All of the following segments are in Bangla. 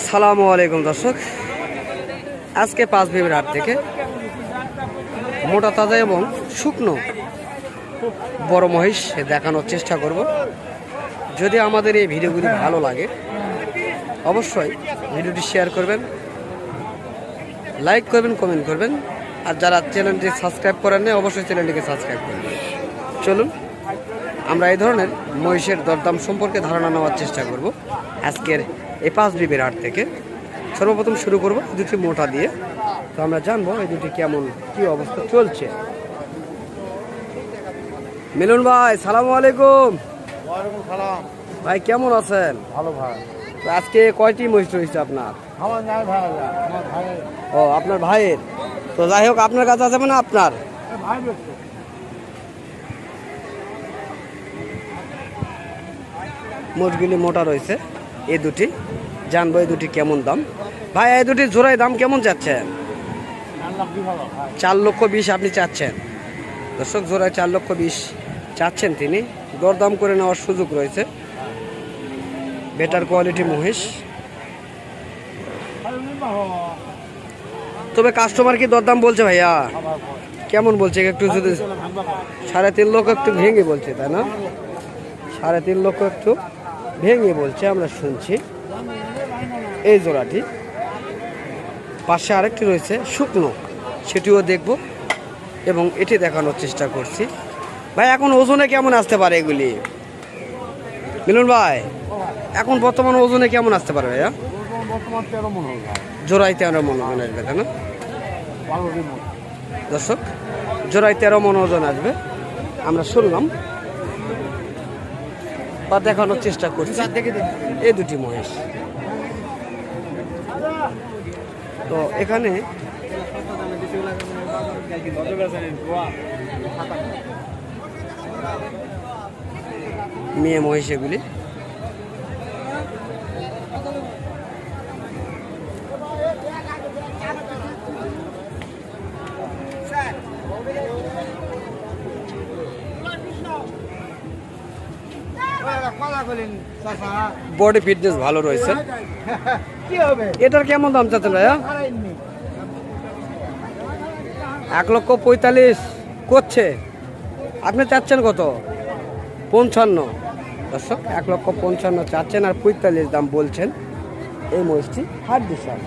সালামু আলাইকুম দর্শক, আজকে পাঁচবিবির হাট থেকে মোটা তাজা এবং শুকনো বড় মহিষ দেখানোর চেষ্টা করব। যদি আমাদের এই ভিডিওগুলি ভালো লাগে অবশ্যই ভিডিওটি শেয়ার করবেন, লাইক করবেন, কমেন্ট করবেন। আর যারা চ্যানেলটি সাবস্ক্রাইব করেন না অবশ্যই চ্যানেলটিকে সাবস্ক্রাইব করবেন। চলুন আমরা এই ধরনের মহিষের দরদাম সম্পর্কে ধারণা নেওয়ার চেষ্টা করব আজকের এই পাঁচবিবির হাট থেকে। সর্বপ্রথম শুরু করব দুটি মোটা দিয়ে। তো আমরা জানবো এই দুটি কেমন কি অবস্থা চলছে। মিলন ভাই, সালামু আলাইকুম। ওয়ালাইকুম সালাম। ভাই কেমন আছেন? ভালো ভাই। তো আজকে কয়টি মহিষ রয়েছে আপনার? আমার নাই ভাই, আমার ভাই। ও, আপনার ভাইয়ের। তো যাই হোক, আপনার কাছে আছে মানে আপনার ভাই বলছে মোষগুলি মোটা রয়েছে। এই দুটি জানবো এই দুটি কেমন দাম। ভাই এই দুটি জোড়ায় দাম কেমন চাচ্ছেন? 4,20,000 আপনি চাচ্ছেন। দর্শক, জোড়ায় 4,20,000 চাচ্ছেন তিনি। দরদাম করে নেওয়ার সুযোগ রয়েছে। বেটার কোয়ালিটি মহিষ। তবে কাস্টমার কি দরদাম বলছে ভাইয়া? কেমন বলছে একটু যদি 3.5 লক্ষ একটু ভেঙে বলছে, তাই না? 3.5 লক্ষ একটু ভেঙে বলছে, আমরা শুনছি। এই জোড়াটি পাশে আরেকটি রয়েছে শুকনো, সেটিও দেখব এবং এটি দেখানোর চেষ্টা করছি। ভাই এখন ওজনে কেমন আসতে পারে এগুলি? মিলন ভাই, এখন বর্তমান ওজনে কেমন আসতে পারে ভাইয়া? বর্তমান 13 মন হল ভাই। জোড়ায় 13 মন ওজন আসবে, তাই না? 12 মন। দর্শক, জোড়ায় 13 মন ওজন আসবে আমরা শুনলাম বা দেখানোর চেষ্টা করছি। এই দুটি মহিষ। তো এখানে মেয়ে মহিষ এগুলি। বডি ফিটনেস ভালো রয়েছে। এটার কেমন দাম চাচ্ছেন ভাইয়া? 1,45,000 করছে, আপনি চাচ্ছেন কত? 55। দর্শক, 1,55,000 চাচ্ছেন আর 45 দাম বলছেন। এই মহিষটি হাট বিশাল।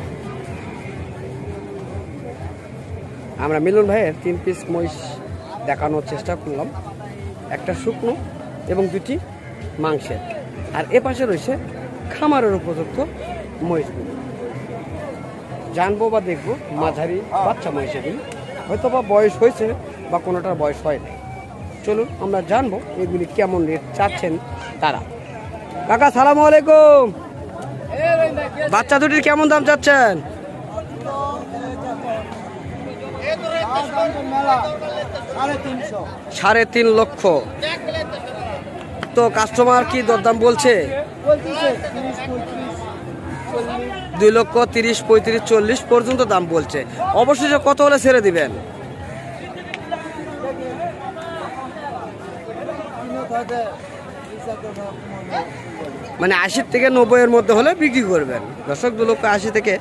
আমরা মিলন ভাইয়ের 3 পিস মহিষ দেখানোর চেষ্টা করলাম, একটা শুকনো এবং দুটি মাংসের। আর এ পাশে রয়েছে খামারের উপযুক্ত মহিষগুলি। জানবো বা দেখবো মাঝারি বাচ্চা মহিষ এগুলি, হয়তো বা বয়স হয়েছে বা কোনোটার বয়স হয় না। চলুন আমরা জানবো এগুলি কেমন রেট চাচ্ছেন তারা। কাকা সালামু আলাইকুম। বাচ্চা দুটির কেমন দাম চাচ্ছেন? 3.5 লক্ষ। তো কাস্টমার কি দরদাম বলছে? 2,30,000, 35,000, 40 পর্যন্ত দাম বলছে। অবশ্যই কত হলে ছেড়ে দিবেন? মানে 80 থেকে 90 মধ্যে হলে বিক্রি করবেন। দর্শক, 2,80,000 থেকে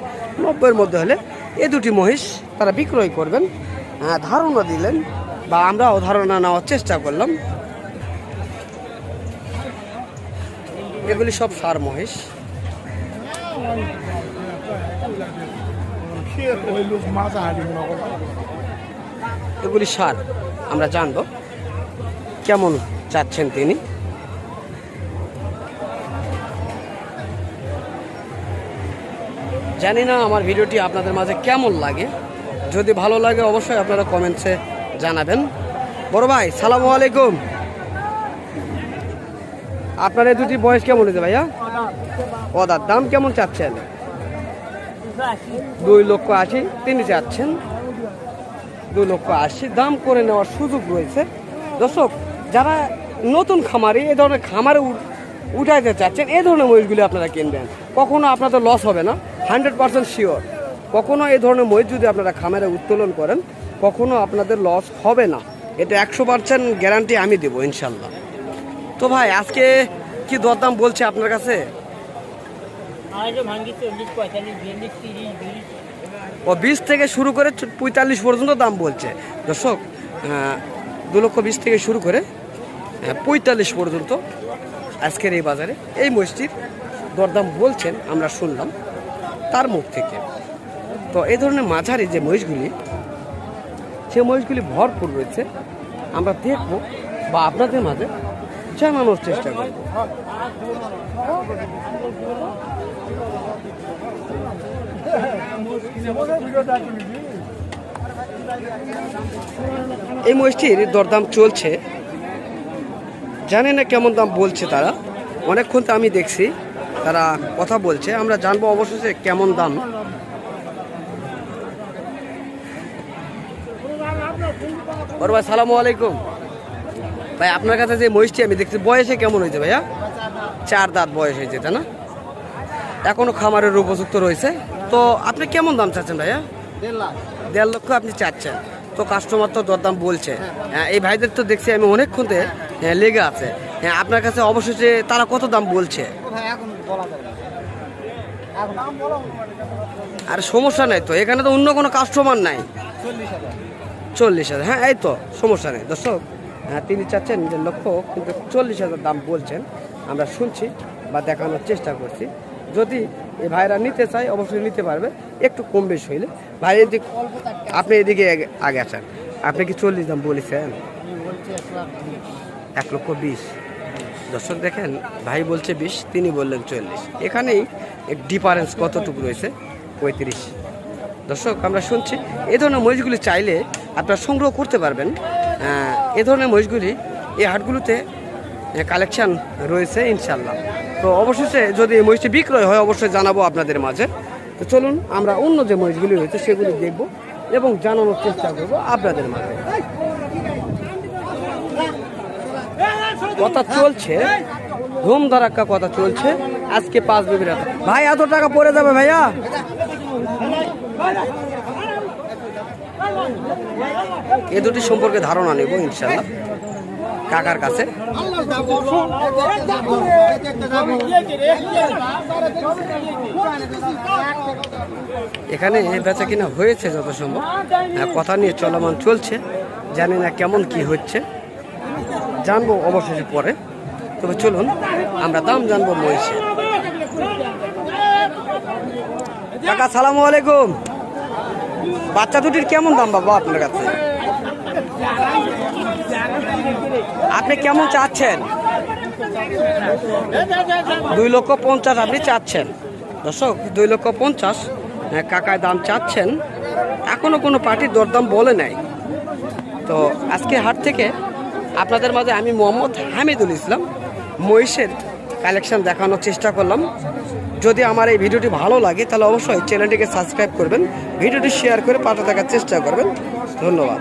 90 মধ্যে হলে এই দুটি মহিষ তারা বিক্রয় করবেন। ধারণা দিলেন বা আমরাও ধারণা নেওয়ার চেষ্টা করলাম। এগুলি সব সার মহিষ। এগুলি সার। আমরা জানবো কেমন চাচ্ছেন তিনি। জানি না আমার ভিডিওটি আপনাদের মাঝে কেমন লাগে। যদি ভালো লাগে অবশ্যই আপনারা কমেন্টসে জানাবেন। বড় ভাই সালামু আলাইকুম। আপনার এই দুটি বয়স কেমন হয়েছে ভাইয়া? ওদার দাম কেমন চাচ্ছেন? 2,80,000 তিনি চাচ্ছেন। 2,80,000 দাম করে নেওয়ার সুযোগ রয়েছে। দর্শক, যারা নতুন খামারি এই ধরনের খামারে উঠাইতে চাচ্ছেন, এই ধরনের মহিষগুলি আপনারা কিনবেন। কখনো আপনাদের লস হবে না, 100% শিওর। কখনো এই ধরনের মহিষ যদি আপনারা খামারে উত্তোলন করেন কখনো আপনাদের লস হবে না, এটা 100% গ্যারান্টি আমি দেবো ইনশাল্লাহ। তো ভাই আজকে কি দরদাম বলছে আপনার কাছে? ও 20 থেকে শুরু করে 45 পর্যন্ত দাম বলছে দর্শক। 2,20,000 থেকে শুরু করে 45 পর্যন্ত আজকের এই বাজারে এই মহিষটির দরদাম বলছেন, আমরা শুনলাম তার মুখ থেকে। তো এই ধরনের মাঝারি যে মহিষগুলি, সে মহিষগুলি ভরপুর রয়েছে, আমরা দেখবো বা আপনাদের মাঝে জানানোর চেষ্টা করব। এই মহিষটির দরদাম চলছে, জানি না কেমন দাম বলছে তারা। অনেকক্ষণ তো আমি দেখছি তারা কথা বলছে, আমরা জানবো অবশেষে কেমন দাম। বড় ভাই সালামু আলাইকুম। ভাই আপনার কাছে যে মহিষটি আমি দেখছি বয়সে কেমন হয়েছে ভাইয়া? 4 দাঁত বয়স হয়েছে, তাই না? এখনো খামারের উপযুক্ত রয়েছে। তো আপনি কেমন দাম চাচ্ছেন ভাইয়া? 1.5 লক্ষ আপনি চাচ্ছেন। তো কাস্টমার তো দরদাম বলছে। এই ভাইদের তো দেখছি আমি অনেকক্ষণ লেগে আছে। হ্যাঁ, আপনার কাছে অবশেষে তারা কত দাম বলছে? আর সমস্যা নেই তো, এখানে তো অন্য কোনো কাস্টমার নাই। 40,000। হ্যাঁ, এই তো সমস্যা নেই দর্শক। হ্যাঁ, তিনি চাচ্ছেন 1.5 লক্ষ, কিন্তু 40,000 দাম বলছেন। আমরা শুনছি বা দেখানোর চেষ্টা করছি। যদি এই ভাইরা নিতে চায় অবশ্যই নিতে পারবে, একটু কম বেশি হইলে। ভাই এদিকে, আপনি এদিকে আগে আসেন। আপনি কি 40 দাম বলেছেন? 1,20,000। দর্শক দেখেন, ভাই বলছে 20, তিনি বললেন 40। এখানেই এক ডিফারেন্স কতটুকু রয়েছে, 35। দর্শক আমরা শুনছি এই ধরনের মহিষগুলি চাইলে আপনারা সংগ্রহ করতে পারবেন। এ ধরনের মহিষগুলি এই হাটগুলোতে কালেকশান রয়েছে ইনশাল্লাহ। তো অবশেষে যদি এই মহিষটি বিক্রয় হয় অবশ্যই জানাবো আপনাদের মাঝে। তো চলুন আমরা অন্য যে মহিষগুলি রয়েছে সেগুলি দেখব এবং জানানোর চেষ্টা করব আপনাদের মাঝে। কথা চলছে, ধুম ধারাক্কা কথা চলছে আজকে 5 বিবির হাটে। ভাই এত টাকা পড়ে যাবে ভাইয়া? এ দুটি সম্পর্কে ধারণা নেব ইনশাল্লাহ কাকার কাছে। এখানে বেচা কিনা হয়েছে যত সম্ভব, কথা নিয়ে চলমান চলছে। জানি না কেমন কি হচ্ছে, জানবো অবশেষে পরে। তবে চলুন আমরা দাম জানবো মহিষে। কাকা সালামু আলাইকুম। বাচ্চা দুটির কেমন দাম বাবা আপনার কাছে? আপনি কেমন চাচ্ছেন? 2,50,000 আপনি চাচ্ছেন দর্শক। 2,50,000 কাকায় দাম চাচ্ছেন। এখনো কোনো পার্টির দরদাম বলে নাই। তো আজকে হাট থেকে আপনাদের মাঝে আমি মোহাম্মদ হামিদুল ইসলাম মহিষের কালেকশন দেখানোর চেষ্টা করলাম। যদি আমার এই ভিডিওটি ভালো লাগে তাহলে অবশ্যই চ্যানেলটিকে সাবস্ক্রাইব করবেন, ভিডিওটি শেয়ার করে পাশে থাকার চেষ্টা করবেন। ধন্যবাদ।